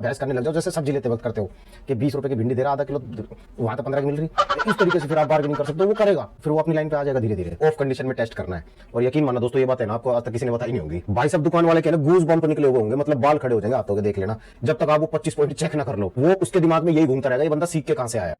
बहस करने लग जाओ जैसे सब्जी लेते वक्त करते हो कि 20 रुपए की भिंडी दे रहा आधा किलो, वहां तो 15 की मिल रही। इस तरीके से फिर आप बार्गेनिंग कर सकते हो, वो करेगा, फिर वो अपनी लाइन पे आ जाएगा धीरे धीरे। ऑफ कंडीशन में टेस्ट करना है। और यकीन मानो दोस्तों, ये बात है ना, आपको आज तक किसी ने बताई नहीं होगी। भाई सब दुकान वाले कहना गूज बम्प निकले हुए होंगे, मतलब बाल खड़े हो जाएंगे हाथों के, देख लेना। जब तक आप वो 25 पॉइंट चेक ना कर लो, वो उसके दिमाग में यही घूमता रहेगा, ये बंदा सीख के कहां से आया।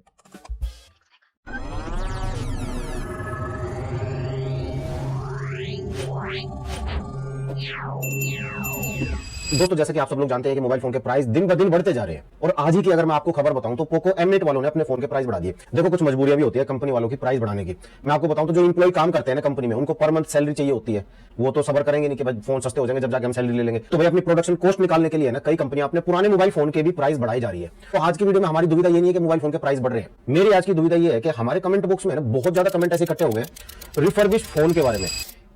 दोस्तों जैसे कि आप सब लोग जानते हैं कि मोबाइल फोन के प्राइस दिन ब दिन बढ़ते जा रहे हैं। और आज ही की अगर मैं आपको खबर बताऊं तो पोको M8 वालों ने अपने फोन के प्राइस बढ़ा दिए। देखो कुछ मजबूरियां भी होती है कंपनी वालों की प्राइस बढ़ाने की। मैं आपको बताऊं तो जो इंप्लॉय काम करते हैं ना कंपनी में, उनको पर मंथ सैलरी चाहिए होती है। वो तो सबर करेंगे नहीं कि भाई फोन सस्ते हो जाएंगे जब जाके हम सैलरी ले लेंगे। तो भाई अपनी प्रोडक्शन कॉस्ट निकालने के लिए ना कई कंपनियां अपने पुराने मोबाइल फोन के भी प्राइस बढ़ाई जा रही है। तो आज की वीडियो में हमारी दुविधा ये नहीं है कि मोबाइल फोन के प्राइस बढ़ रहे हैं। मेरी आज की दुविधा ये है कि हमारे कमेंट बॉक्स में ना बहुत ज्यादा कमेंट ऐसे इकट्ठे हो गए रिफर्बिश्ड फोन के बारे में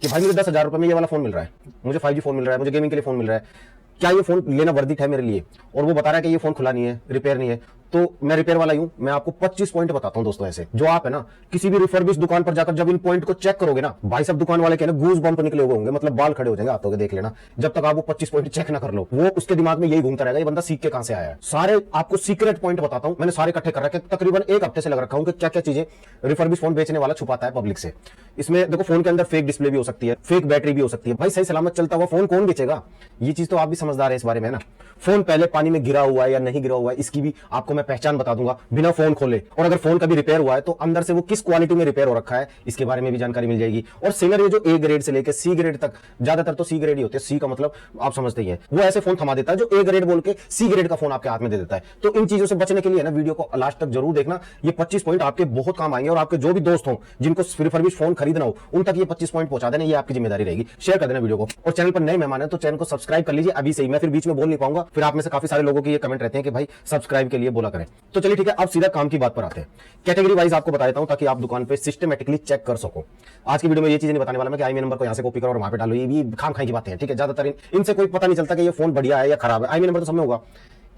कि भाई मुझे 10,000 रुपए में ये वाला फोन मिल रहा है, मुझे 5G फोन मिल रहा है, मुझे गेमिंग के लिए फोन मिल रहा है, क्या ये फोन लेना वर्दित है मेरे लिए। और वो बता रहा है कि ये फोन खुला नहीं है, रिपेयर नहीं है। तो मैं रिपेयर वाला हूं, मैं आपको 25 पॉइंट बताता हूं दोस्तों, ऐसे जो आप है ना किसी भी रिफर्बिश दुकान पर जाकर जब इन पॉइंट को चेक करोगे ना, भाई सब दुकान वाले कहना गूज बम्प निकले हुए होंगे, मतलब बाल खड़े हो जाएंगे हाथों के, देख लेना। जब तक आप वो 25 पॉइंट चेक ना कर लो, वो उसके दिमाग में यही घूमता रहेगा, ये बंदा सीख के कहां से आया है। सारे आपको सीक्रेट पॉइंट बताता हूं, मैंने सारे इकट्ठे कर रखे, तकरीबन एक हफ्ते से लग रखा हूं कि क्या क्या चीजें रिफर्बिश फोन बेचने वाला छुपाता है पब्लिक से। इसमें देखो फोन के अंदर फेक डिस्प्ले भी हो सकती है, फेक बैटरी भी हो सकती है। भाई सही सलामत चलता हुआ फोन कौन बेचेगा, ये चीज तो आप भी समझदार है इस बारे में ना। फोन पहले पानी में गिरा हुआ है या नहीं गिरा हुआ है, इसकी भी आपको मैं पहचान बता दूंगा बिना फोन खोले। और अगर फोन कभी रिपेयर हुआ है तो अंदर से वो किस क्वालिटी में रिपेयर हो रखा है, इसके बारे में भी जानकारी मिल जाएगी। और सिंगर ये जो A ग्रेड से लेकर C ग्रेड तक, ज्यादातर तो C ग्रेड ही होते हैं, C का मतलब आप समझते ही हैं, वो ऐसे फोन थमा देता है जो A ग्रेड बोल के C ग्रेड का फोन आपके हाथ में दे देता है। तो इन चीजों से बचने के लिए ना वीडियो को लास्ट तक जरूर देखना। ये 25 पॉइंट आपके बहुत काम आएंगे और आपके जो भी दोस्त हो जिनको रिफर्बिश फोन खरीदना हो उन तक ये 25 पॉइंट पहुंचा देना, ये आपकी जिम्मेदारी रहेगी। शेयर कर देना वीडियो को, और चैनल पर नए मेहमान है तो चैनल को सब्सक्राइब कर लीजिए अभी से ही। मैं फिर बीच में बोल नहीं पाऊंगा, फिर आप में से काफी सारे लोगों के ये कमेंट रहते हैं कि भाई सब्सक्राइब के लिए बोला करें। तो चलिए ठीक है, अब सीधा काम की बात पर आते हैं। कैटेगरी वाइज आपको बता देता हूं ताकि आप दुकान पे सिस्टमेटिकली चेक कर सको। आज की वीडियो में ये चीजें नहीं बताने वाला मैं कि IMEI नंबर को यहां से कॉपी करो और वहां पे डालो, ये भी खाम खाई की बातें हैं, ठीक है। ज्यादातर इनसे कोई पता नहीं चलता कि ये फोन बढ़िया है या खराब है। IMEI नंबर तो सब में होगा,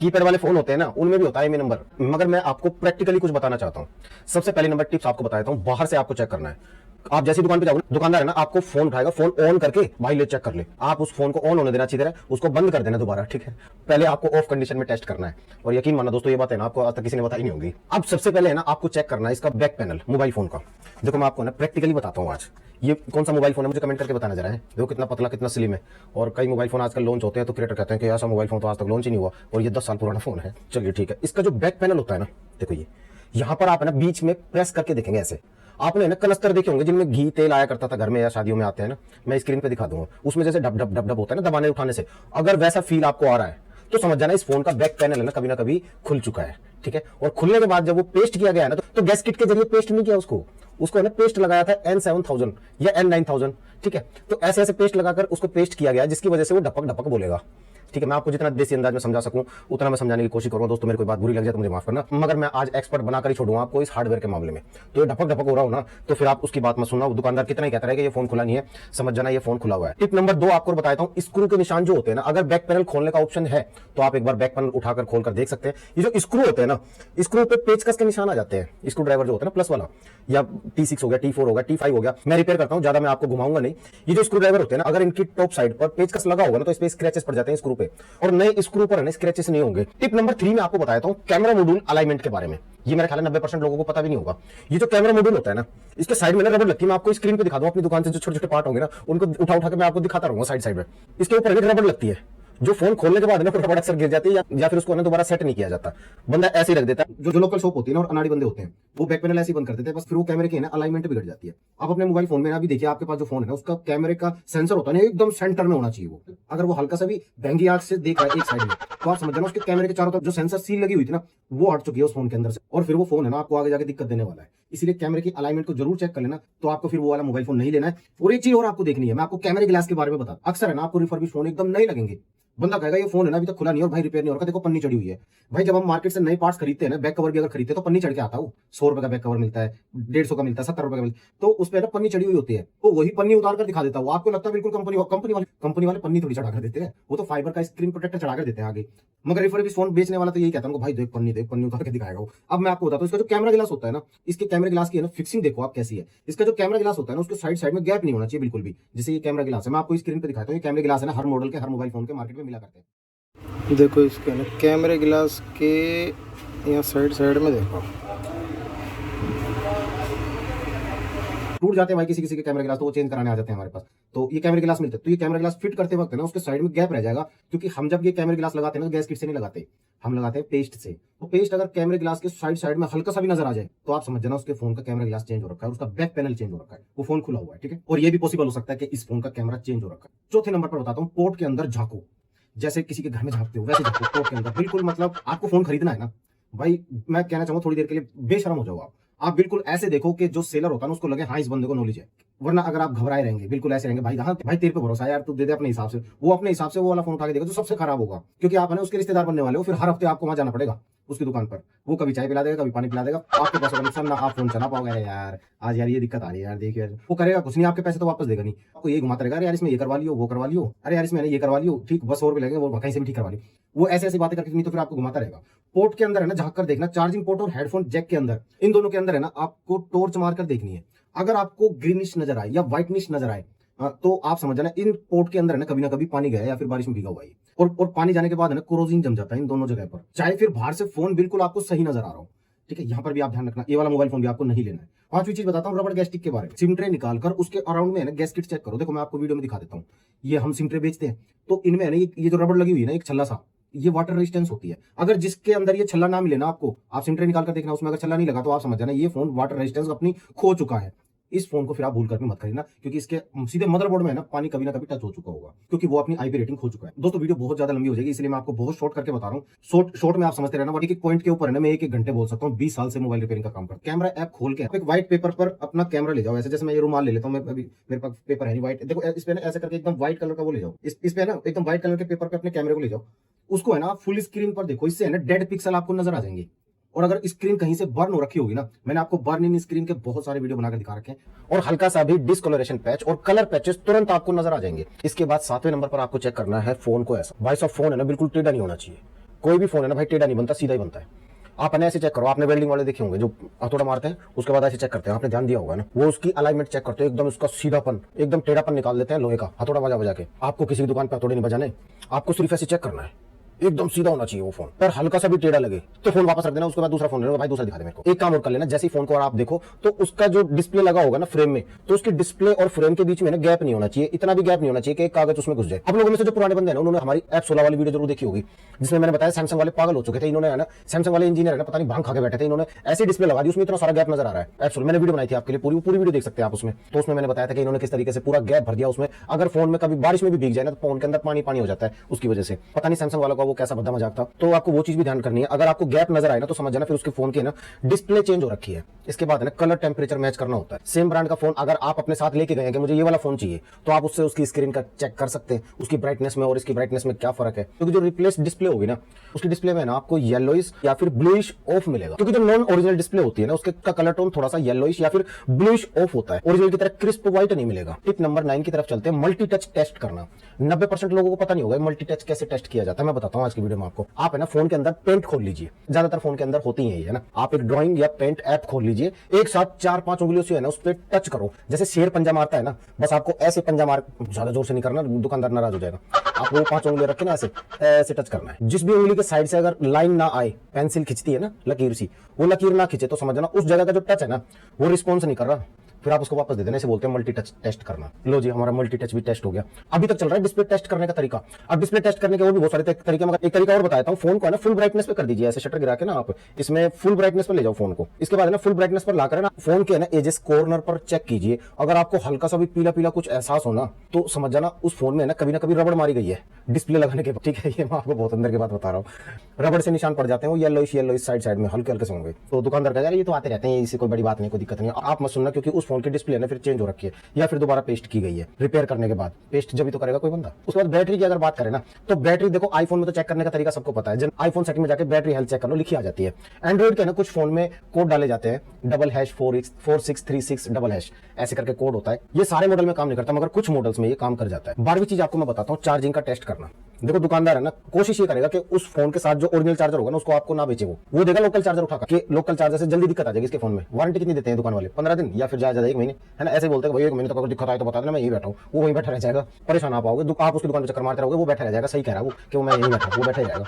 कीपैड वाले फोन होते हैं ना उनमें भी होता है IMEI नंबर, मगर मैं आपको प्रैक्टिकली कुछ बताना चाहता हूं। सबसे पहले नंबर टिप्स आपको बता देता हूं, बाहर से आपको चेक करना है। आप जैसी दुकान पे जाओगे, दुकानदार है ना आपको फोन उठाएगा, फोन ऑन करके भाई ले चेक कर ले, आप उस फोन को ऑन होने देना अच्छी तरह, उसको बंद कर देना दोबारा, ठीक है। पहले आपको ऑफ कंडीशन में टेस्ट करना है। और यकीन मानो दोस्तों, ये बात है ना आपको आज तक किसी ने बताई नहीं होगी। अब सबसे पहले है ना आपको चेक करना है इसका बैक पैनल मोबाइल फोन का। देखो मैं आपको ना प्रैक्टिकली बताता हूँ आज ये कौन सा मोबाइल फोन है, मुझे कमेंट करके बताना जरा है। देखो कितना पतला कितना स्लिम है। और कई मोबाइल फोन आजकल लॉन्च होते हैं तो क्रिएटर कहते हैं कि ऐसा मोबाइल फोन तो आज तक लॉन्च ही नहीं हुआ और ये 10 साल पुराना फोन है। चलिए ठीक है, इसका जो बैक पैनल होता है ना, देखो ये यहां पर आप है ना बीच में प्रेस करके देखेंगे ऐसे। आपने ना कनस्तर देखे होंगे जिनमें घी तेल आया करता था घर में या शादियों में आते हैं ना, मैं स्क्रीन पे दिखा दूंगा, उसमें जैसे डब डब डब डब होता है ना दबाने उठाने से, अगर वैसा फील आपको आ रहा है तो समझ जाना इस फोन का बैक पैनल है ना कभी खुल चुका है, ठीक है। और खुलने के बाद जब वो पेस्ट किया गया है ना तो गैस किट के जरिए पेस्ट नहीं किया उसको है ना पेस्ट लगाया था N7000 या N9000, ठीक है। तो ऐसे ऐसे पेस्ट लगाकर उसको पेस्ट किया गया जिसकी वजह से वो ढपक ढपक बोलेगा, ठीक है। मैं आपको जितना देसी अंदाज में समझा सकूं उतना मैं समझाने की कोशिश करूंगा। दोस्तों मेरे कोई बात बुरी लग जाए तो मुझे माफ करना, मगर मैं आज एक्सपर्ट बनाकर ही छोड़ूंगा आपको इस हार्डवेयर के मामले में। तो ये ढपक ढपक हो रहा हो ना तो फिर आप उसकी बात मत सुनना, दुकानदार कितना ही कहता है कि ये फोन खुला नहीं है, समझ जाना ये फोन खुला हुआ है। टिप नंबर 2 आपको बताता हूं, स्क्रू के निशान जो होते हैं ना, अगर बैक पैनल खोलने का ऑप्शन है तो आप एक बार बैक पैनल उठाकर खोलकर देख सकते हैं। ये जो स्क्रू होते हैं ना, स्क्रू पे पेचकस के निशान आ जाते हैं। स्क्रू ड्राइवर जो होता है ना प्लस वाला, या T6 हो गया, T4 हो गया, T5 हो गया, मैं रिपेयर करता हूं, ज्यादा मैं आपको घुमाऊंगा नहीं। ये जो स्क्रू ड्राइवर होते हैं ना, अगर इनकी टॉप साइड पर पेचकस लगा होगा ना तो इस पे स्क्रैचेस पड़ जाते हैं स्क्रू पे, और नए स्क्रू पर स्क्रैचेस नहीं होंगे। टिप नंबर 3 में आपको बताता हूं कैमरा मॉड्यूल अलाइनमेंट के बारे में। ये मेरे ख्याल में 90% लोगों को पता भी नहीं होगा। ये जो कैमरा मॉड्यूल होता है ना, इसके साइड में ना रबड़ लगती है। मैं आपको स्क्रीन पे दिखा दूं, अपनी दुकान से जो छोटे छोटे पार्ट होंगे ना उनको उठा उठा के मैं आपको दिखाता रहूंगा साइड साइड में। इसके ऊपर एक रबड़ लगती है जो फोन खोलने के बाद ना रबड़ अक्सर गिर जाती है या फिर उसको ना दोबारा सेट नहीं किया जाता, बंदा ऐसे ही रख देता है। जो लोकल शॉप होती है ना और अनाड़ी बंदे होते हैं वो बैक पैनल ऐसे ही बंद कर देते हैं, बस फिर वो कैमरे की ना अलाइनमेंट बिगड़ जाती है। आप अपने मोबाइल फोन में ना भी देखिए, आपके पास जो फोन है ना उसका कैमरे का सेंसर होता है ना एकदम सेंटर में होना चाहिए। वो अगर वो हल्का सा भी भैंगी आंख से देख रहा है एक साइड में तो आप समझ जाना उसके कैमरे के चारों तरफ जो सेंसर सील लगी हुई थी ना वो हट चुकी है उस फोन के अंदर से, और फिर वो फोन है ना आपको आगे जाके दिक्कत देने वाला है। इसीलिए कैमरे की अलाइनमेंट को जरूर चेक कर लेना, तो आपको फिर वो वाला मोबाइल फोन नहीं लेना है। और एक चीज और आपको देखनी है, मैं आपको कैमरे ग्लास के बारे में बता, अक्सर है ना आपको रिफर्बिश फोन एकदम नहीं लगेंगे। बंदा कहेगा ये फोन है ना अभी तक खुला नहीं और भाई रिपेयर नहीं हो रहा, देखो पन्नी चढ़ी हुई है। भाई जब हम मार्केट से नए पार्ट्स खरीदते हैं ना, बैक कवर भी अगर खरीदते हैं तो पन्नी चढ़ के आता है। 100 रुपए का बैक कवर मिलता है, 150 का मिलता है, 70 रुपए का मिलता है, तो उस पर ना पन्नी चढ़ी हुई होती है। तो वही पन्नी उतार कर दिखा देता है। आपको लगता है बिल्कुल कंपनी वाले पन्नी थोड़ी चढ़ा कर देते हैं, वो तो फाइबर का स्क्रीन प्रोटेक्टर चढ़ा कर देते हैं आगे। मगर रिफर्बिश फोन बेचने वाला तो यही कहता है भाई देख पन्नी उतार के दिखाएगा वो। अब मैं आपको बताता हूं, इसका जो कैमरा ग्लास होता है ना, इसके कैमरा ग्लास की है ना फिक्सिंग देखो आप कैसी है। इसका जो कैमरा ग्लास होता है ना उसके साइड साइड में गैप नहीं होना चाहिए बिल्कुल भी। जैसे ये कैमरा ग्लास है, मैं आपको स्क्रीन पे दिखाता हूँ, ये कैमरा ग्लास है ना हर मॉडल के हर मोबाइल फोन के मार्केट में मिला करते हैं। देखो इसके ना कैमरे गिलास के यहाँ साइड में देखो टूट जाते हैं भाई किसी किसी के कैमरे गिलास, तो वो चेंज कराने आ जाते हैं हमारे पास। तो ये कैमरे गिलास मिलते हैं, तो ये कैमरा गिलास फिट करते वक्त ना उसके साइड में गैप रह जाएगा, क्योंकि हम जब ये कैमरे गिलास लगाते हैं ना गैस किट से नहीं लगाते, हम लगाते हैं पेस्ट से। तो पेस्ट अगर कैमरे गिलास के साइड में हल्का सा भी नजर आ जाए तो आप समझ जाना उसके फोन का कैमरा गिलास चेंज हो रखा है, उसका बैक पैनल चेंज हो रखा है, वो फोन खुला हुआ है, ठीक है। और ये भी पॉसिबल हो सकता है कि इस फोन का कैमरा चेंज हो रखा है। चौथे नंबर पर बताता हूँ, पोर्ट के अंदर झांको, जैसे किसी के घर में झांकते हो वैसे झांको पोर्ट के अंदर। बिल्कुल मतलब आपको फोन खरीदना है ना भाई, मैं कहना चाहूंगा थोड़ी देर के लिए बेशरम हो जाओ आप बिल्कुल ऐसे देखो कि जो सेलर होता है ना उसको लगे हाँ इस बंदे को नॉलेज है। वरना अगर आप घबराए रहेंगे बिल्कुल ऐसे रहेंगे, भाई हाँ भाई तेरे पे भरोसा है यार, तू दे दे अपने हिसाब से, वो अपने हिसाब से वो वाला फोन उठा के देगा जो सबसे खराब होगा, क्योंकि आप है ना उसके रिश्तेदार बनने वाले हो, फिर हर हफ्ते आपको वहां जाना पड़ेगा उसकी दुकान पर। वो कभी चाय पिला देगा, कभी पानी पिला देगा, आपके पैसों का नुकसान ना, आप फोन चला पाओगे। अरे यार आज यार ये दिक्कत आ रही है यार, देखिए यार वो करेगा कुछ नहीं, आपके पैसे तो वापस देगा नहीं, आपको ये घुमाता रहेगा, यार इसमें ये करवा लियो वो करवा लियो, अरे यार इसमें ये करवा लियो, ठीक बस और भी लगेंगे वो कहीं से भी ठीक करवा लियो, वो ऐसे ऐसी बातें करके नहीं तो फिर आपको घुमाता रहेगा। पोर्ट के अंदर है ना झांक कर देखना, चार्जिंग पोर्ट और हेडफोन जैक के अंदर, इन दोनों के अंदर है ना आपको टॉर्च मारकर देखनी है। अगर आपको ग्रीनिश नजर आए या व्हाइटनिश नजर आए तो आप समझ जाना इन पोर्ट के अंदर है ना कभी पानी गया है या फिर बारिश में भीगा हुआ है, और पानी जाने के बाद है ना कोरोजिन जम जाता है इन दोनों जगह पर, चाहे फिर बाहर से फोन बिल्कुल आपको सही नजर आ रहा हो, ठीक है। यहाँ पर भी आप ध्यान रखना, ये वाला मोबाइल फोन भी आपको नहीं लेना है। पांचवी चीज बताता हूँ रबड़ गैस टिक के बारे में। सिम ट्रे निकालकर उसके अराउंड में है ना गैस किट चेक करो। देखो मैं आपको वीडियो में दिखा देता हूँ, ये हम सिम ट्रे बेचते हैं, तो इनमें है ना ये जो रबड़ लगी हुई है ना एक छल्ला सा, ये वाटर रेजिस्टेंस होती है। अगर जिसके अंदर ये छल्ला ना मिले ना आपको, आप सिम ट्रे निकाल कर देखना उसमें अगर छल्ला नहीं लगा तो आप समझ जाना ये फोन वाटर रेजिस्टेंस अपनी खो चुका है। इस फोन को फिर आप भूल कर भी मत खरीदना, क्योंकि इसके सीधे मदरबोर्ड में है ना पानी कभी ना कभी टच हो चुका होगा, क्योंकि वो अपनी आईपी रेटिंग खो चुका है। दोस्तों वीडियो बहुत ज्यादा लंबी हो जाएगी, इसलिए मैं आपको बहुत शॉर्ट करके बता रहा हूँ। शॉर्ट में आप समझते रहना, एक एक पॉइंट के ऊपर है ना मैं एक घंटे बोल सकता हूँ। 20 साल से मोबाइल रिपेयरिंग का काम करता हूं। कैमरा ऐप खोल के एक व्हाइट पेपर पर अपना कैमरा ले जाओ, ऐसे जैसे मैं ये रुमाल ले लेता हूँ, मेरे पास पेपर है नहीं व्हाइट, देखो इस पे ना ऐसे करके एकदम व्हाइट कलर का वो ले जाओ, इस पे ना एकदम व्हाइट कलर के पेपर पे अपने कैमरे को ले जाओ, उसको है ना फुल स्क्रीन पर देखो, इससे है ना डेड पिक्सल आपको नजर आ जाएंगे। और अगर स्क्रीन कहीं से बर्न हो रखी होगी ना, मैंने आपको बर्न इन स्क्रीन के बहुत सारे वीडियो बनाकर दिखा रखे हैं, और हल्का सा भी डिस्कलरेशन पैच और कलर पैचेस तुरंत आपको नजर आ जाएंगे। इसके बाद 7वें नंबर पर आपको चेक करना है फोन को ऐसा। भाई साहब फोन है ना बिल्कुल टेढ़ा नहीं होना चाहिए, कोई भी फोन है ना भाई टेढ़ा नहीं बनता, सीधा ही बनता है। आप है ऐसे चेक करो, आपने वेल्डिंग वाले देखे होंगे जो हथौड़ा मारते हैं उसके बाद ऐसे चेक करते हैं, आपने ध्यान दिया होगा ना, वो उसकी अलाइनमेंट चेक करते हैं, एकदम उसका सीधापन एकदम टेढ़ापन निकाल देते हैं लोहे का हथौड़ा बजा बजा के। आपको किसी की दुकान पर हथौड़े नहीं बजाने, आपको सिर्फ ऐसे चेक करना है, एकदम सीधा होना चाहिए वो फोन, पर हल्का सा भी टेढ़ा लगे तो फोन वापस रख देना, उसके बाद दूसरा फोन लेना, भाई दूसरा दिखा दे मेरे को। एक काम और कर लेना, जैसे फोन को और आप देखो तो उसका जो डिस्प्ले लगा होगा ना फ्रेम में, तो उसके डिस्प्ले और फ्रेम के बीच में ना गैप नहीं होना चाहिए, इतना भी गैप नहीं होना चाहिए कि एक कागज उसमें घुस जाए। आप लोगों में से जो पुराने बंदे हैं ना उन्होंने हमारी F16 वाली वीडियो जरूर देखी होगी, जिसमें मैंने बताया सैमसंग वाले पागल हो चुके थे, इन्होंने है ना सैमसंग वाले इंजीनियर है ना पता नहीं भांग खा के बैठे थे, इन्होंने ऐसी डिस्प्ले लगा दी उसमें इतना सारा गैप नजर आ रहा है। F16 मैंने वीडियो बनाई थी आपके लिए, पूरी वीडियो देख सकते हैं आप उसमें। तो उसमें मैंने बताया था कि इन्होंने किस तरीके से पूरा गैप भर दिया उसमें, अगर फोन में कभी बारिश में भी भीग जाए ना तो फोन के अंदर पानी हो जाता है उसकी वजह से। पता नहीं सैमसंग वालों का वो कैसा भद्दा मजाक था। तो आपको वो चीज भी ध्यान करनी है, अगर आपको गैप नजर आए ना तो समझ जाना फिर उसके फोन की ना डिस्प्ले चेंज हो रखी है। इसके बाद है ना कलर टेम्परेचर मैच करना होता है। सेम ब्रांड का फोन अगर आप अपने साथ लेके गए कि मुझे ये वाला फोन चाहिए, तो आप उससे उसकी स्क्रीन का चेक कर सकते हैं, उसकी ब्राइटनेस में और इसकी ब्राइटनेस में क्या फर्क है, क्योंकि जो रिप्लेस डिस्प्ले होगी ना उसकी डिस्प्ले में ना आपको येलोइश या फिर ब्लूइश ऑफ मिलेगा, क्योंकि जो नॉन ओरिजिनल डिस्प्ले होती है ना उसके का कलर टोन थोड़ा सा येलोइश या फिर ब्लूइश ऑफ होता है, ओरिजिनल की तरह क्रिस्प व्हाइट नहीं मिलेगा। टिप नंबर 9 की तरफ चलते हैं, मल्टी टच टेस्ट करना। 90% लोगों को पता नहीं होगा मल्टी टच कैसे टेस्ट किया जाता है, मैं बताता हूँ आज की वीडियो में आपको। आप है ना फोन के अंदर पेंट खोल लीजिए, ज्यादातर फोन के अंदर होती है ना, आप एक ड्राइंग या पेंट ऐप खोल लीजिए, एक साथ 4-5 उंगलियों से है ना उस पर टच करो, जैसे शेर पंजा मारता है ना, बस आपको ऐसे पंजा मार, ज्यादा जोर से नहीं करना, दुकानदार नाराज हो जाएगा। आप वो 5 उंगलियां रखे ना ऐसे ऐसे टच करना है। जिस भी उंगली के साइड से अगर लाइन ना आए, पेंसिल खींचती है ना लकीर सी, वो लकीर ना खींचे तो समझना उस जगह का जो टच है ना वो रिस्पॉन्स नहीं कर रहा, फिर आप उसको वापस दे देना। इसे बोलते हैं मल्टी टच टेस्ट करना। लो जी हमारा मल्टी टच भी टेस्ट हो गया। अभी तक चल रहा है डिस्प्ले टेस्ट करने का तरीका। अब डिस्प्ले टेस्ट करने के और भी बहुत सारे तरीके, मगर एक तरीका और बताता हूं, फोन को है ना फुल ब्राइटनेस पे कर दीजिए, ऐसे शटर गिरा के ना आप इसमें फुल ब्राइटनेस पर ले जाओ फोन को। इसके बाद है ना फुल ब्राइटनेस पर लाकर ना फोन के ना एजेस कॉर्नर पर चेक कीजिए, अगर आपको हल्का सा भी पीला पीला कुछ एहसास हो ना तो समझ जाना उस फोन में ना कभी रबड़ मारी गई है डिस्प्ले लगाने के बाद, ठीक है। ये मैं आपको बहुत अंदर की बात बता रहा हूँ, रबड़ से निशान पड़ जाते हैं वो येलोइश साइड में हल्के से होंगे। तो दुकानदार कहेगा ये तो आते रहते हैं, इससे कोई बड़ी बात नहीं, कोई दिक्कत नहीं। आप मत सुनना, क्योंकि उस फोन की डिस्प्ले ना फिर चेंज हो रखी है या फिर दोबारा पेस्ट की गई है रिपेयर करने के बाद। पेस्ट जब भी तो करेगा कोई बंदा। उसके बाद बैटरी की अगर बात करें ना तो बैटरी देखो आईफोन में तो चेक करने का तरीका सबको पता है, जब आईफोन सेटिंग में जाके बैटरी हेल्थ चेक कर लो लिखी आ जाती है। एंड्रॉइड के ना कुछ फोन में कोड डाले जाते हैं #4636 ऐसे करके कोड होता है। ये सारे मॉडल में काम नहीं करता, मगर कुछ मॉडल्स में ये काम कर जाता है। 12वीं चीज आपको मैं बताता हूँ, चार्जिंग का टेस्ट करना। देखो दुकानदार है ना, कोशिश ये करेगा कि उस फोन के साथ जो ओरिजिनल चार्जर होगा ना उसको आपको ना बेचे, वो देगा लोकल चार्जर उठाकर कि लोकल चार्जर से जल्दी दिक्कत आ जाएगी इसके फोन में। वारंटी कितनी देते हैं दुकान वाले? 15 दिन या फिर ज्यादा 1 महीने, है ना। ऐसे बोलते हैं भाई 1 महीने तक अगर दिक्कत आए तो बता देना, मैं यही बैठा हूँ। वो वहीं बैठा रह जाएगा, परेशान आप आओगे, आप उसकी दुकान पर चक्कर मारते रहोगे, वो बैठा रह जाएगा। सही कह रहा है वो कि मैं यही बैठा, वो बैठा ही जाएगा।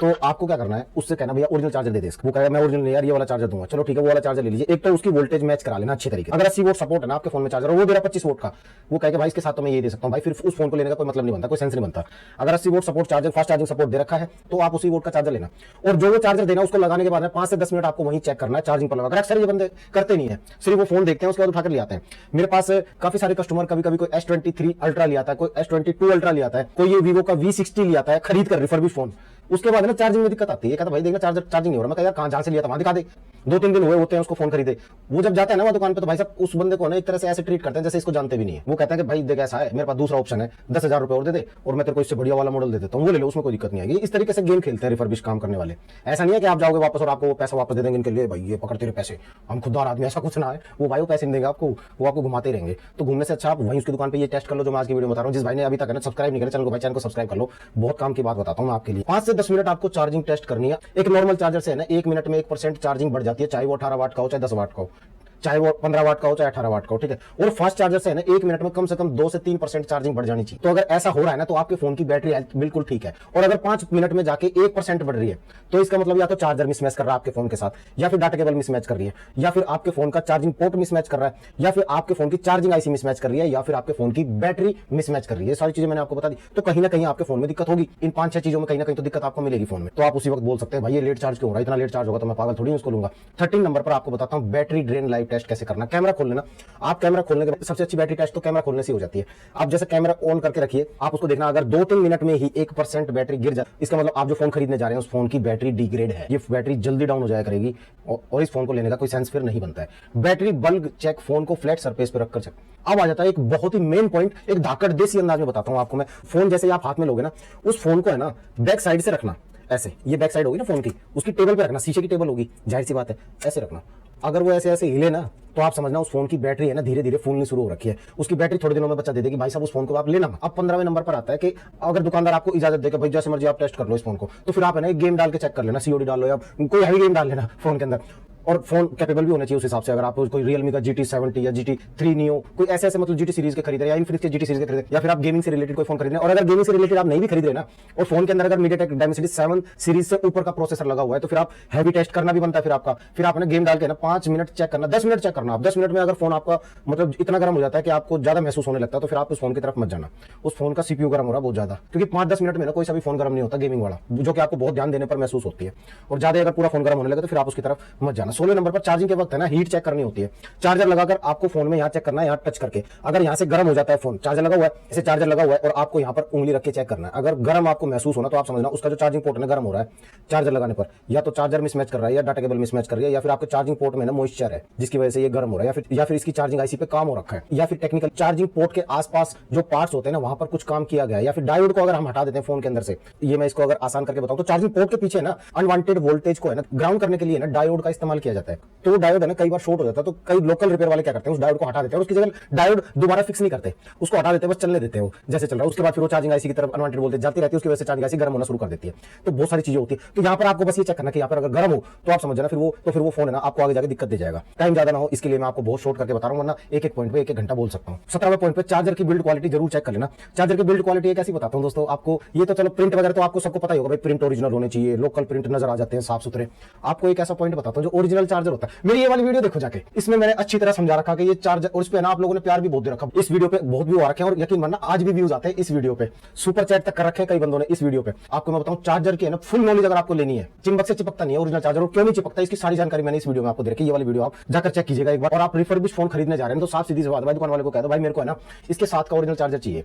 तो आपको क्या करना है, उससे कहना भैया ओरिजिनल चार्जर दे दे इसको। वो कहेगा मैं ओरिजिनल यार ये वाला चार्जर दूंगा, चलो ठीक है वो वाला चार्जर ले लीजिए। एक तो उसकी वोल्टेज मैच करा लेना अच्छे तरीके। अगर 80 वोल्ट सपोर्ट है ना आपके फोन में चार्जर, वो दे रहा 25 वोल्ट का, वो कहेगा भाई इसके साथ तो मैं ये दे सकता हूँ भाई, फिर उस फोन को लेने का कोई मतलब नहीं बनता, कोई सेंस नहीं बनता। अगर 80 volt support charger, fast charging support दे रखा है तो आप उसी वोल्ट का चार्जर लेना। और जो वो चार्जर देना उसको लगाने के बाद 5 से 10 मिनट आपको वहीं चेक करना है चार्जिंग पर लगाकर। अक्सर ये बंदे करते नहीं है, सिर्फ वो फोन देखते हैं उसके बाद उठाकर ले आते हैं। मेरे पास काफी सारे कस्टमर कभी कभी कोई S23 अल्ट्रा ले आता है, कोई S22 अल्ट्रा ले आता है, कोई ये वीवो का V60 ले आता है खरीद कर रिफर्बिश फोन। उसके बाद ना चार्जिंग में दिक्कत आती है, कहता भाई देखना चार्जर चार्जिंग नहीं हो रहा। मैं कहा यार कहां जहां से लिया था वहां दिखा दे। 2-3 दिन हुए होते हैं उसको फोन खरीदे। वो जब जाता है ना वो दुकान पे तो भाई साहब उस बंदे को ना एक तरह से ऐसे ट्रीट करते हैं जैसे इसको जानते भी नहीं है। वो कहता है कि भाई देख ऐसा है, मेरे पास दूसरा ऑप्शन है, 10,000 रुपए और दे दे और मैं तेरे को इससे बढ़िया वाला मॉडल दे देता हूँ, वो ले लो, उसमें कोई दिक्कत नहीं आएगी। इस तरीके से गेम खेलते हैं रिफर्बिश काम करने वाले। ऐसा नहीं है कि आप जाओगे वापस और आपको वो पैसा वापस दे देंगे इनके लिए, भाई ये पकड़ तेरे पैसे, हम खुददार आदमी, ऐसा कुछ ना है। वो भाई वो पैसे नहीं देंगे आपको, वो आपको घुमाते रहेंगे। तो घूमने से अच्छा आप वहीं उसकी दुकान पे ये टेस्ट कर लो जो मैं आज की वीडियो में बता रहा हूँ। जिस भाई ने अभी तक है ना सब्सक्राइब नहीं किया चैनल को, भाई चैनल को सब्सक्राइब कर लो। बहुत काम की बात बताता हूँ मैं आपके लिए। 5 से 10 मिनट आपको चार्जिंग टेस्ट करनी है। एक नॉर्मल चार्जर से है ना 1 मिनट में 1% चार्जिंग बढ़ जाती है, चाहे वो 18 वाट का हो चाहे 10 वाट का हो, चाहे वो 15 वाट का हो चाहे 18 वाट का हो, ठीक है। और फास्ट चार्जर से है ना 1 मिनट में कम से कम 2 से 3% चार्जिंग बढ़ जानी चाहिए। तो अगर ऐसा हो रहा है ना तो आपके फोन की बैटरी हेल्थ बिल्कुल ठीक है। और अगर 5 मिनट में जाके 1% बढ़ रही है तो इसका मतलब या तो चार्जर मिसमैच कर रहा है आपके फोन के साथ, या फिर डाटा केबल मिसमैच कर रही है, या फिर आपके फोन का चार्जिंग पोर्ट मिसमैच कर रहा है, या फिर आपके फोन की चार्जिंग आईसी मिसमैच कर रही है, या फिर आपके फोन की बैटरी मिसमैच कर रही है। सारी चीजें मैंने आपको बता दी। तो कहीं ना कहीं आपके फोन में दिक्कत होगी। इन 5-6 चीजों में कहीं ना कहीं तो दिक्कत आपको मिलेगी फोन में। तो आप उसी वक्त बोल सकते हैं भाई ये लेट चार्ज क्यों हो रहा है, इतना लेट चार्ज होगा तो मैं पागल थोड़ी उसको लूंगा। 13 नंबर पर आपको बताता हूं बैटरी ड्रेन लाइव टेस्ट कैसे करना। कैमरा खोल लेना। आप कैमरा खोलने के बाद सबसे अच्छी बैटरी टेस्ट तो कैमरा खोलने से हो जाती है। आप जैसे कैमरा ऑन करके रखिए, आप उसको देखना अगर 2-3 मिनट में ही 1% बैटरी गिर जाए, इसका मतलब आप जो फोन खरीदने जा रहे हैं उस फोन की बैटरी डिग्रेड है, ये बैटरी जल्दी डाउन हो जाया करेगी और इस फोन को लेने का कोई सेंस फिर नहीं बनता है। बैटरी बल्ब चेक, फोन को फ्लैट सरफेस पर रखकर चेक। अब आ जाता है एक बहुत ही मेन पॉइंट, एक धाकड़ देसी अंदाज में बताता हूं आपको मैं। फोन जैसे आप हाथ में लोगे ना, उस फोन को है ना बैक साइड से रखना। ऐसे ये बैक साइड होगी ना फोन की, उसकी टेबल पे रखना, शीशे की टेबल होगी, जाहिर सी बात है ऐसे रखना। अगर वो ऐसे ऐसे हिले ना तो आप समझना उस फोन की बैटरी है ना धीरे धीरे फूलनी शुरू हो रखी है। उसकी बैटरी थोड़े दिनों में बच्चा दे देगी। भाई साहब उस फोन को आप लेना। अब 15वें नंबर पर आता है कि अगर दुकानदार आपको इजाजत देगा भाई जैसे मर्जी आप टेस्ट कर लो इस फोन को, तो फिर आप है ना एक गेम डाल के चेक कर लेना, सीओडी डाल लो या कोई हैवी गेम डाल लेना फोन के अंदर। और फोन कैपेबल भी होना चाहिए उस हिसाब से। अगर आप कोई रियलमी का GT70 या GT3 Neo कोई ऐसे मतलब GT सीरीज के खरीद रहे हैं या इनफिनिक्स के GT सीरीज के खरीद रहे हैं, या फिर आप गेमिंग से रिलेटेड कोई फोन खरीद रहे हैं, और अगर गेमिंग से रिलेटेड आप नहीं भी खरीद रहे ना और फोन के अंदर अगर MediaTek Dimensity 7 सीरीज से ऊपर का प्रोसेसर लगा हुआ है तो फिर आप हैवी टेस्ट करना भी बनता है। फिर आपका फिर आप गेम डाल के ना 5 मिनट चेक करना, 10 मिनट चेक करना। आप 10 मिनट में अगर फोन आपका मतलब इतना गर्म हो जाता है कि आपको ज्यादा महसूस होने लगता है तो फिर आप उस फोन की तरफ मत जाना। उस फोन का CPU गर्म हो रहा है बहुत ज्यादा, क्योंकि 5-10 मिनट में ना कोई सा भी फोन गर्म नहीं होता गेमिंग वाला, जो कि आपको बहुत ध्यान देने पर महसूस होती है। और ज्यादा अगर पूरा फोन गर्म होने लगे तो फिर आप उसकी तरफ मत जाना। 16 नंबर पर चार्जिंग के वक्त है ना हीट चेक करनी होती है। चार्जर लगाकर आपको फोन में यहाँ चेक करना है, यहाँ टच करके। अगर यहाँ से गर्म हो जाता है फोन, चार्जर लगा हुआ है, इसे चार्जर लगा हुआ है और आपको यहाँ पर उंगली रख के चेक करना है। अगर गर्म आपको महसूस होना तो आप समझना उसका जो चार्जिंग पोर्ट है गर्म हो रहा है चार्जर लगाने पर। या तो चार्जर मिसमैच कर रहा है, या डाटा केबल मिसमैच कर रही है, या फिर आपके चार्जिंग पोर्ट में ना मॉइस्चर है जिसकी वजह से ये गर्म हो रहा है, या फिर इसकी चार्जिंग आईसी पे काम हो रखा है, या फिर टेक्निकल चार्जिंग पोर्ट के आसपास जो पार्ट्स होते हैं ना वहां पर कुछ काम किया गया है, या फिर डायोड को अगर हम हटा देते हैं फोन के अंदर से। ये मैं इसको अगर आसान करके बताऊं तो चार्जिंग पोर्ट के पीछे ना अनवांटेड वोल्टेज को है ना ग्राउंड करने के लिए ना डायोड का इस्तेमाल किया जाता है। तो डायोड है ना कई बार शॉर्ट हो जाता है, तो कई लोकल रिपेयर वाले क्या करते हैं उस डायोड को हटा देते हैं, उसकी जगह डायोड दोबारा फिक्स नहीं करते, उसको हटा देते हैं, बस चलने देते हैं जैसे चल रहा है। उसके बाद फिर वो चार्जिंग आईसी की तरफ अनवांटेड वोल्टेज जाती रहती है, उसकी वजह से चार्जिंग आईसी गर्म होना शुरू कर देती है। तो बहुत सारी चीजें होती है। तो यहाँ पर आपको बस ये चेक करना कि यहाँ पर अगर गर्म हो तो आप समझ जाना फिर वो फोन है ना आपको आगे जाकर दिक्कत दे जाएगा। टाइम ज्यादा ना हो इसके लिए मैं आपको बहुत शॉर्ट करके बता रहा हूँ, वरना एक पॉइंट पे 1 घंटा बोल सकता हूँ। 17वें पॉइंट पे चार्जर की बिल्ड क्वालिटी जरूर चेक कर लेना। चार्जर की बिल्ड क्वालिटी कैसी बताता हूँ दोस्तों आपको। ये तो चलो प्रिंट वगैरह तो आपको सबको पता ही होगा भाई, प्रिंट ओरिजिनल होने चाहिए, लोकल प्रिंट नजर आ जाते हैं साफ सुथरे। आपको एक ऐसा पॉइंट बताता हूँ जो ओरिजिनल चार्जर होता है। मेरी ये वाली वीडियो देखो जाके, इसमें मैंने अच्छी तरह समझा रखा कि ये चार्जर, और इस पे ना आप लोगों ने प्यार भी बहुत दे रखा। इस वीडियो पे बहुत व्यू आ रखे हैं और यकीन मानना आज भी व्यूज आते हैं इस वीडियो पे। सुपर चैट तक कर रखे हैं कई बंदों ने इस वीडियो पे। आपको मैं बताऊं चार्जर की है ना फुल नॉलेज अगर आपको लेनी है, चिपक से चिपकता नहीं है ओरिजिनल चार्जर, और क्यों नहीं चिपकता इसकी सारी जानकारी मैंने इस वीडियो में आपको दे रखी है। ये वाली वीडियो आप जाकर चेक कीजिएगा एक बार। और आप रिफर्बिश फोन खरीदने जा रहे हैं तो साफ सीधी सी बात है भाई, दुकान वाले को कह दो भाई मेरे को है ना इसके साथ का ओरिजिनल चार्जर चाहिए,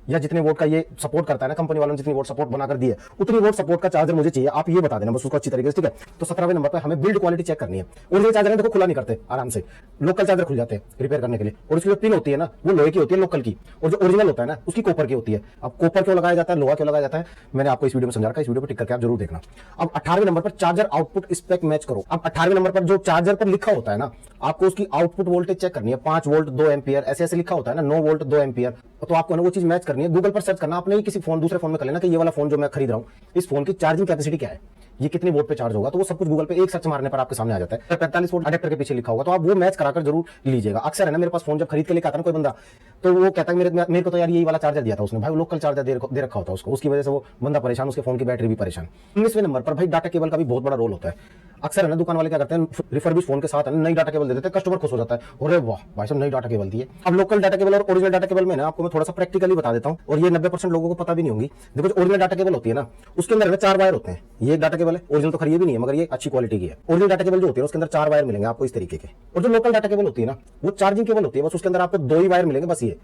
या जितने वोट का ये सपोर्ट करता है ना कंपनी वालों ने जितनी वोट सपोर्ट बनाकर दी है उतनी वोट सपोर्ट का चार्जर मुझे चाहिए। आप ये बता देना बस उसको अच्छी तरीके से, ठीक है। तो 17वें नंबर पर हमें बिल्ड क्वालिटी चेक करनी है। ओरिजिनल चार्जर देखो खुला नहीं करते आराम से, लोकल चार्जर खुल जाते हैं रिपेयर करने के लिए, और उसकी जो पिन होती है ना वो लोहे की होती है लोकल की, और जो ओरिजिनल होता है ना उसकी कॉपर की होती है। अब कॉपर क्यों लगाया जाता है, लोहा क्यों लगाया जाता है, मैंने आपको इस वीडियो में समझा रखा है, इस वीडियो पर टिक करके आप जरूर देखना। अब 18वें नंबर पर चार्जर आउटपुट स्पेक मैच करो। अब 18वें नंबर पर जो चार्जर पर लिखा होता है ना आपको उसकी आउटपुट वोल्टेज चेक करनी है। 5 वोल्ट 2 एम्पियर ऐसे ऐसे लिखा होता है ना, 9 वोल्ट 2 एम्पियर, तो आपको ना वो चीज मैच करनी है, गूगल पर सर्च करना, आपने ही किसी फोन दूसरे फोन में कर लेना कि ये वाला फोन जो मैं खरीद रहा हूँ इस फोन की चार्जिंग कैपेसिटी क्या है, ये कितनी वोल्ट पे चार्ज होगा, तो वो सब कुछ गूगल पे एक सर्च मारने पर आपके सामने आ जाता है। 45 वोल्ट अडेप्टर के पीछे लिखा होगा, तो आप वो मैच कराकर जरूर लीजिएगा। अक्सर है ना, मेरे पास फोन जब खरीद के लेकर आता ना कोई बंदा, तो वो कहता है मेरे को तो यार यही वाला चार्जर दिया था उसने, भाई वो लोकल चार्जर दे रखा होता है उसको, उसकी वजह से वो बंदा परेशान, उसके फोन की बैटरी भी परेशान। 19वें नंबर पर भाई डाटा केबल का भी बहुत बड़ा रोल होता है। अक्सर है ना दुकान वाले क्या करते हैं, रिफर्बिश फोन के साथ है नई डाटा केबल दे देते हैं, कस्टमर खुश हो जाता है, अरे वाह भाई साहब नई डाटा केबल दी है। अब लोकल डाटा केबल और ओरिजिनल डाटा केबल में ना आपको मैं थोड़ा सा प्रैक्टिकली बता देता हूँ, और ये 90% लोगों को पता भी नहीं होगी। देखो जो ओरिजिनल डाटा केबल होती है ना, उसके अंदर 4 वायर होते हैं। ये एक डाटा केबल है, ओरिजिनल तो खरीद भी नहीं है मगर ये अच्छी क्वालिटी की है। ओरिजिनल डाटा केबल जो होती है उसके अंदर 4 वायर मिलेंगे आपको इस तरीके के, और जो लोकल डाटा केबल होती है ना वो चार्जिंग केबल होती है, बस उसके अंदर आपको 2 ही वायर मिलेंगे, बस ये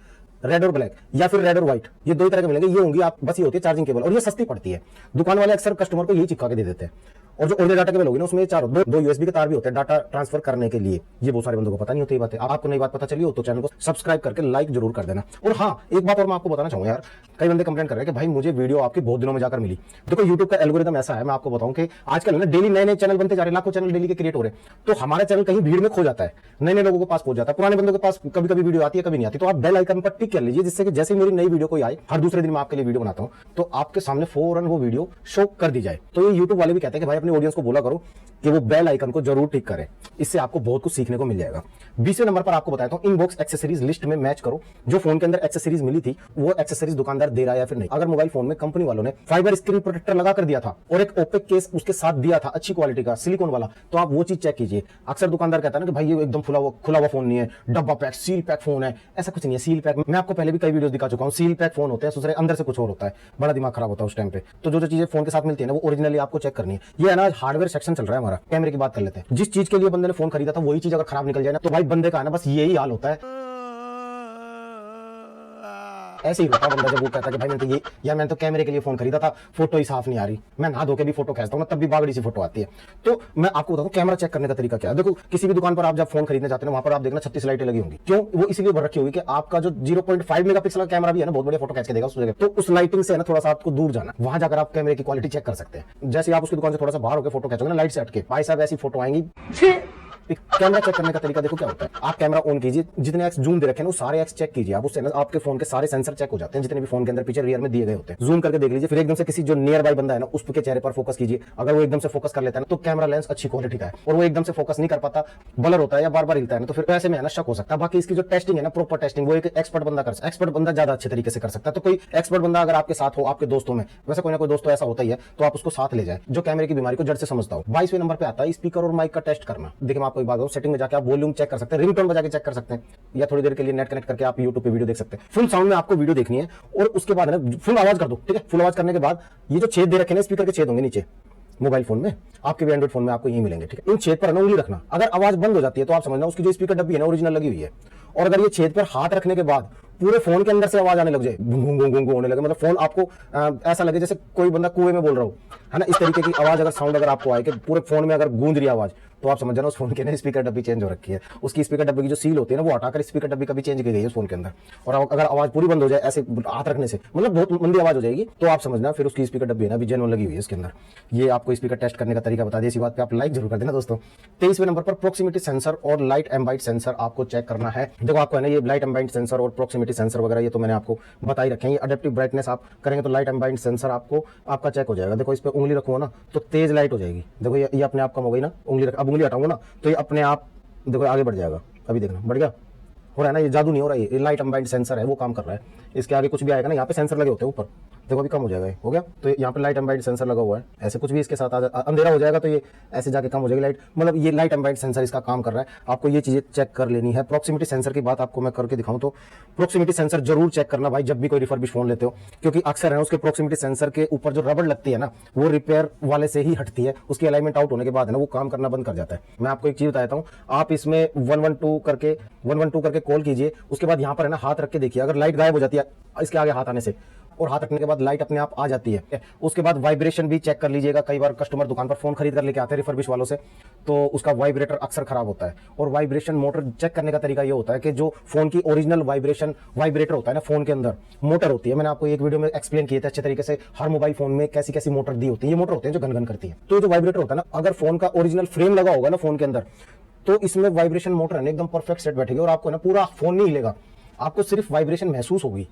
रेड और ब्लैक या फिर रेड और व्हाइट, ये 2 ही तरह के मिलेंगे, ये होंगी आप बस, ये होती है चार्जिंग केबल, और ये सस्ती पड़ती है। दुकान वाले अक्सर कस्टमर को यही चिपका के दे देते हैं। और जो ओरिजिनल डाटा केबल होगी ना उसमें 2 यूएसबी के तार भी होते हैं डाटा ट्रांसफर करने के लिए। ये बहुत सारे बंदों को पता नहीं होती बात है। आपको नई बात पता चली हो तो चैनल को सब्सक्राइब करके लाइक जरूर कर देना। और हाँ, एक बात और मैं आपको बताना चाहूंगा यार, कई बंदे कंप्लेंट कर रहे हैं कि भाई मुझे वीडियो आपकी बहुत दिनों में जाकर मिली। देखो यूट्यूब का एल्गोरिदम ऐसा है, मैं आपको बताऊं कि आजकल ना डेली नए चैनल बनते जा रहे हैं, लाखों चैनल डेली के क्रिएट हो रहे हैं, तो हमारा चैनल कहीं भीड़ में खो जाता है, नए लोगों के पास पहुंच जाता है, पुराने बंदों के पास कभी कभी वीडियो आती है कभी नहीं आती। तो आप बेल आइकन पर टिक कर लीजिए, जिससे कि जैसे मेरी नई वीडियो कोई आए, हर दूसरे दिन मैं आपके लिए वीडियो बनाता हूं तो आपके सामने फौरन वो वीडियो शो कर दी जाए। तो ये यूट्यूब वाले भी कहते हैं कि भाई अपनी ऑडियंस को बोला करो कि वो बेल आइकन को जरूर टिक करें, इससे आपको बहुत कुछ सीखने को मिल जाएगा। 20वें नंबर पर आपको बताता हूं, इनबॉक्स एक्सेसरीज लिस्ट में मैच करो, जो फोन के अंदर एक्सेसरीज मिली थी वो एक्सेसरीज दुकानदार दे रहा है या फिर नहीं। अगर मोबाइल फोन में कंपनी वालों ने फाइबर स्क्रीन प्रोटेक्टर लगा कर दिया था और एक ओपेक केस उसके साथ दिया था अच्छी क्वालिटी का सिलिकॉन वाला, तो आप वो चीज चेक कीजिए। अक्सर दुकानदार कहता है ना कि भाई ये एकदम खुला हुआ फोन नहीं है, डब्बा पैक सील पैक फोन है, ऐसा कुछ नहीं है। सील पैक मैं आपको पहले भी कई वीडियो दिखा चुका हूं, सील पैक फोन होते हैं, दूसरे अंदर से कुछ और होता है, बड़ा दिमाग खराब होता है उस टाइम पे। तो जो चीजें फोन के साथ मिलती है ना वो ओरिजिनली आपको चेक करनी है। ये है ना हार्डवेयर सेक्शन चल रहा है हमारा। कैमरे की बात कर लेते हैं, जिस चीज के लिए बंदे ने फोन खरीदा था वही चीज अगर खराब निकल जाए ना तो भाई बंदे का है ना बस यही हाल होता है। ऐसे ही होता है बंदा जब वो कहता है कि भाई मैंने तो कैमरे के लिए फोन खरीदा था, फोटो ही साफ नहीं आ रही, मैं नहा धो के भी फोटो खींचता हूं ना तब भी बागड़ी सी फोटो आती है। तो मैं आपको बताऊं कैमरा चेक करने का तरीका क्या है। देखो किसी भी दुकान पर आप जब फोन खरीदने जाते हैं वहां पर आप देखना 36 लाइटें लगी होंगी, क्यों? वो इसलिए भर रखी होगी कि आपका जो 0.5 मेगापिक्सल का कैमरा भी है ना बहुत बढ़िया फोटो खींच के देगा उस जगह। तो उस लाइटिंग से ना थोड़ा सा आपको दूर जाना, वहां जाकर आप कैमरे की क्वालिटी चेक कर सकते हैं। जैसे आप उसकी दुकान से थोड़ा सा बाहर होकर फोटो खींचोगे ना लाइट से हटके, भाई साहब ऐसी फोटो आएंगी। कैमरा चेक करने का तरीका देखो क्या होता है, आप कैमरा ऑन कीजिए, जितने एक्स जूम दे रखे हैं वो सारे एक्स चेक कीजिए आप, उससे ना आपके फोन के सारे सेंसर चेक हो जाते हैं जितने भी फोन के अंदर पीछे रियर में दिए गए होते हैं। जूम करके देख लीजिए, फिर एकदम से किसी जो नियर बाय बंदा है ना उसके चेहरे पर फोकस कीजिए। अगर वो एकदम से फोकस कर लेता है ना तो कैमरा लेंस अच्छी क्वालिटी का है, और वो एकदम से फोकस नहीं कर पाता, ब्लर होता है या बार बार हिलता है ना, तो फिर ऐसे में है ना शक हो सकता है। बाकी इसकी जो टेस्टिंग है ना प्रॉपर टेस्टिंग वो एक एक्सपर्ट बंदा ज्यादा अच्छे तरीके से कर सकता है। तो कोई एक्सपर्ट बंदा अगर आपके साथ हो, आपके दोस्तों में, वैसे कोई ना कोई दोस्त तो ऐसा होता ही है, तो आप उसको साथ ले जाए जो कैमरे की बीमारी को जड़ से समझता हो। 22वें नंबर पे आता है स्पीकर और माइक का टेस्ट करना। देखिए मैं आपको एक बात बताऊं, सेटिंग में जाकर आप वॉल्यूम चेक कर सकते हैं, रिंगटोन बजा के चेक कर सकते हैं, या थोड़ी देर के लिए नेट कनेक्ट करके आप यूट्यूब पे वीडियो देख सकते हैं। फुल साउंड में आपको वीडियो देखनी है और उसके बाद ना फुल आवाज कर दो, ठीक है। फुल आवाज करने के बाद ये जो छेद दे रखे हैं स्पीकर के छेद होंगे नीचे मोबाइल फोन में, आपके भी एंड्रॉइड फोन में आपको यही मिलेंगे, ठीक है। इन छेद पर उंगली रखना, अगर आवाज बंद हो जाती है तो आप समझना उसकी जो स्पीकर डब्बी है ना ओरिजिनल लगी हुई है। और अगर ये छेद पर हाथ रखने के बाद पूरे फोन के अंदर से आवाज आने लग जाए, घूं होने लगे, मतलब फोन आपको ऐसा लगे जैसे कोई बंदा कुएं में बोल रहा हो, है ना, इस तरीके की आवाज अगर साउंड अगर आपको आए कि पूरे फोन में अगर गूंज रही आवाज, तो आप समझ जाना उस फोन के ना स्पीकर डब्बी चेंज हो रखी है। उसकी स्पीकर डब्बी की जो सील होती है ना वो हटाकर स्पीकर डब्बी का भी चेंज की गई है उस फोन के अंदर। और अगर आवाज पूरी बंद हो जाए ऐसे हाथ रखने से, मतलब बहुत मंदी आवाज हो जाएगी, तो आप समझना फिर उसकी स्पीकर डब्बी है ना अभी जेन्युइन लगी हुई है इसके अंदर। ये आपको स्पीकर टेस्ट करने का तरीका बता दिया, इसी बात पे आप लाइक जरूर कर देना दोस्तों। 23वें नंबर पर प्रोक्सीमिटी सेंसर और लाइट एम्बाइट सेंसर आपको चेक करना है। देखो आपको है ना ये लाइट एम्बाइट सेंसर और प्रोक्सीमिटी सेंसर वगैरह ये तो मैंने आपको बता ही रखे हैं। ये अडेप्टिव ब्राइटनेस आप करेंगे तो लाइट एम्बाइट सेंसर आपका चेक हो जाएगा। देखो इस पर उंगली रखूंगा ना तो तेज लाइट हो जाएगी। देखो ये अपने आप कम हो गई ना, अब उंगली हटाऊंगा ना तो ये अपने आप देखो आगे बढ़ जाएगा। अभी देखना बढ़ गया, हो रहा है ना, ये जादू नहीं हो रहा है, ये लाइट एम्बाइट सेंसर है वो काम कर रहा है। इसके आगे कुछ भी आएगा ना, यहाँ पे सेंसर लगे होते हैं ऊपर, देखो अभी कम हो जाएगा, हो गया। तो यहाँ पे लाइट एम्बाइट सेंसर लगा हुआ है, ऐसे कुछ भी इसके साथ अंधेरा हो जाएगा तो ये ऐसे जाके कम हो जाएगी लाइट, मतलब ये लाइट एम्बाइट सेंसर इसका काम कर रहा है। आपको ये चीजें चेक कर लेनी है। प्रोक्सीमिटी सेंसर की बात आपको मैं करके दिखाऊं तो प्रोक्सीमिटी सेंसर जरूर चेक करना भाई जब भी कोई रिफर्बिश फोन लेते हो, क्योंकि अक्सर है उसके प्रोक्सीमिटी सेंसर के ऊपर जो रबड़ लगती है ना वो रिपेयर वाले से ही हटती है, उसकी अलाइनमेंट आउट होने के बाद है ना वो काम करना बंद कर जाता है। मैं आपको एक चीज बताता हूँ, आप इसमें 112 करके कॉल कीजिए, उसके बाद यहाँ पर है ना हाथ रख के देखिए, अगर लाइट गायब हो जाती है इसके आगे हाथ आने से और हाथ रखने के बाद लाइट अपने आप आ जाती है। उसके बाद वाइब्रेशन भी चेक कर लीजिएगा। कई बार कस्टमर दुकान पर फोन खरीद कर लेके आते हैं रिफर्बिश वालों से, तो उसका वाइब्रेटर अक्सर खराब होता है। और वाइब्रेशन मोटर चेक करने का तरीका ये होता है कि जो फोन की ओरिजिनल वाइब्रेटर होता है ना, फोन के अंदर मोटर होती है, मैंने आपको एक वीडियो में एक्सप्लेन किए थे अच्छे तरीके से, हर मोबाइल फोन में कैसी कैसी मोटर दी होती है। ये मोटर होते हैं जो गन करती है। तो जो वाइब्रेटर होता है ना, अगर फोन का ओरिजिनल फ्रेम लगा होगा ना फोन के अंदर, तो इसमें वाइब्रेशन मोटर है एकदम परफेक्ट सेट बैठेगी और आपको ना पूरा फोन नहीं हिलेगा, आपको सिर्फ वाइब्रेशन महसूस होगी।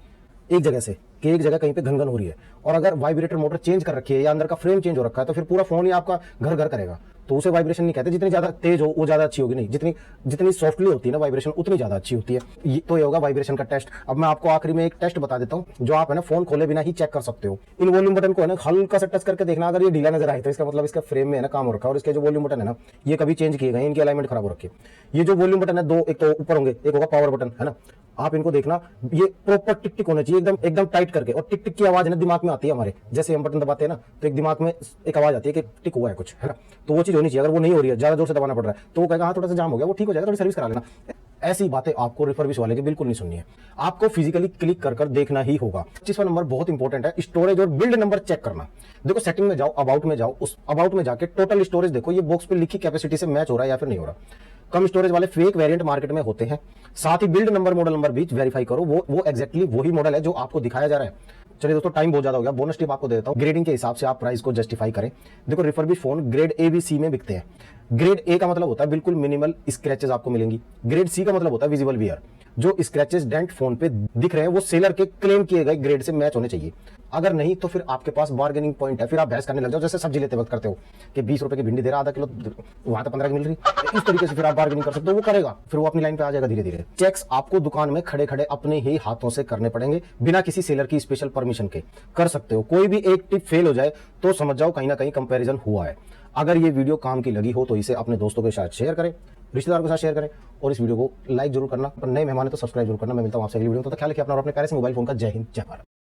एक जगह से कि एक जगह कहीं पे घन घन हो रही है, और अगर वाइब्रेटर मोटर चेंज कर रखी है या अंदर का फ्रेम चेंज हो रखा है तो फिर पूरा फोन ही आपका घर घर करेगा। तो उसे वाइब्रेशन नहीं कहते। जितनी ज्यादा तेज हो वो ज्यादा अच्छी होगी नहीं, जितनी जितनी सॉफ्टली होती है ना वाइब्रेशन उतनी ज्यादा अच्छी होती है। तो ये होगा वाइब्रेशन का टेस्ट। अब मैं आपको आखिरी में एक टेस्ट बता देता हूँ जो आप है ना फोन खोले बिना ही चेक कर सकते हो। इन वॉल्यूम बटन को है ना हल्का सा टच करके देखना, अगर ये ढीला नजर आए तो इसका मतलब इसका फ्रेम में है ना काम हो रखा है, और इसके जो वॉल्यूम बटन है ना ये कभी चेंज किए गए, इनकी अलाइनमेंट खराब हो रखी है। ये जो वॉल्यूम बटन है दो, एक तो ऊपर होंगे, एक होगा पावर बटन, है ना। आप इनको देखना, ये प्रॉपर टिक टिक होना चाहिए, एकदम एकदम टाइट करके। और टिक टिक की आवाज है ना दिमाग में आती है हमारे, जैसे हम बटन दबाते हैं ना तो एक दिमाग में एक आवाज आती है कि टिक हुआ है कुछ, है ना। तो वो चीज होनी चाहिए। अगर वो नहीं हो रही है, ज्यादा जोर से दबाना पड़ रहा है, तो वो कहेगा हाँ थोड़ा सा जाम हो गया, वो ठीक हो जाएगा, थोड़ी सर्विस करा लेना। ऐसी बातें आपको रिफर्बिश वाले की बिल्कुल नहीं सुननी है। आपको फिजिकली क्लिक कर कर देखना ही होगा। 25वां नंबर बहुत इंपॉर्टेंट है, स्टोरेज और बिल्ड नंबर चेक करना। देखो सेटिंग में जाओ, अबाउट में जाओ, उस अबाउट में जाके टोटल स्टोरेज देखो, ये बॉक्स पे लिखी कैपेसिटी से मैच हो रहा है या फिर नहीं हो रहा। कम स्टोरेज वाले फेक वेरिएंट मार्केट में होते हैं। साथ ही बिल्ड नंबर मॉडल नंबर भी वेरीफाई करो, वो एग्जैक्टली वही मॉडल है जो आपको दिखाया जा रहा है। चलिए दोस्तों टाइम बहुत ज्यादा हो गया, बोनस टिप आपको दे देता हूं। ग्रेडिंग के हिसाब से आप प्राइस को जस्टिफाई करें। देखो refurbish phone grade A B C में बिकते हैं। ग्रेड ए का मतलब होता है बिल्कुल मिनिमल स्क्रैचेस आपको मिलेंगी। ग्रेड सी का मतलब होता है विजिबल वियर। जो स्क्रैचेस डेंट फोन पे दिख रहे हैं वो सेलर के क्लेम किए गए ग्रेड से मैच होने चाहिए। अगर नहीं तो फिर आपके पास बार्गेनिंग पॉइंट है, फिर आप बहस करने लग जाओ, जैसे सब्जी लेते वक्त करते हो कि 20 रुपए की भिंडी दे रहा आधा किलो, वहां तो 15 की मिल रही। इस तरीके से फिर आप बार्गेनिंग कर सकते हो, वो करेगा, फिर वो अपनी लाइन पे आ जाएगा धीरे धीरे। चेक्स आपको दुकान में खड़े खड़े अपने ही हाथों से करने पड़ेंगे, बिना किसी सेलर की स्पेशल परमिशन के कर सकते हो। कोई भी एक टिप फेल हो जाए तो समझ जाओ कहीं ना कहीं कंपैरिजन हुआ है। अगर ये वीडियो काम की लगी हो तो इसे अपने दोस्तों के साथ शेयर करें, रिश्तेदारों के साथ शेयर करें, और इस वीडियो को लाइक जरूर करना। पर नए मेहमान है तो सब्सक्राइब जरूर करना। मैं मिलता हूं आपसे अगली वीडियो में, तो ख्याल रखिए अपना और अपने प्यारे से मोबाइल फोन का। जय हिंद, जय भारत।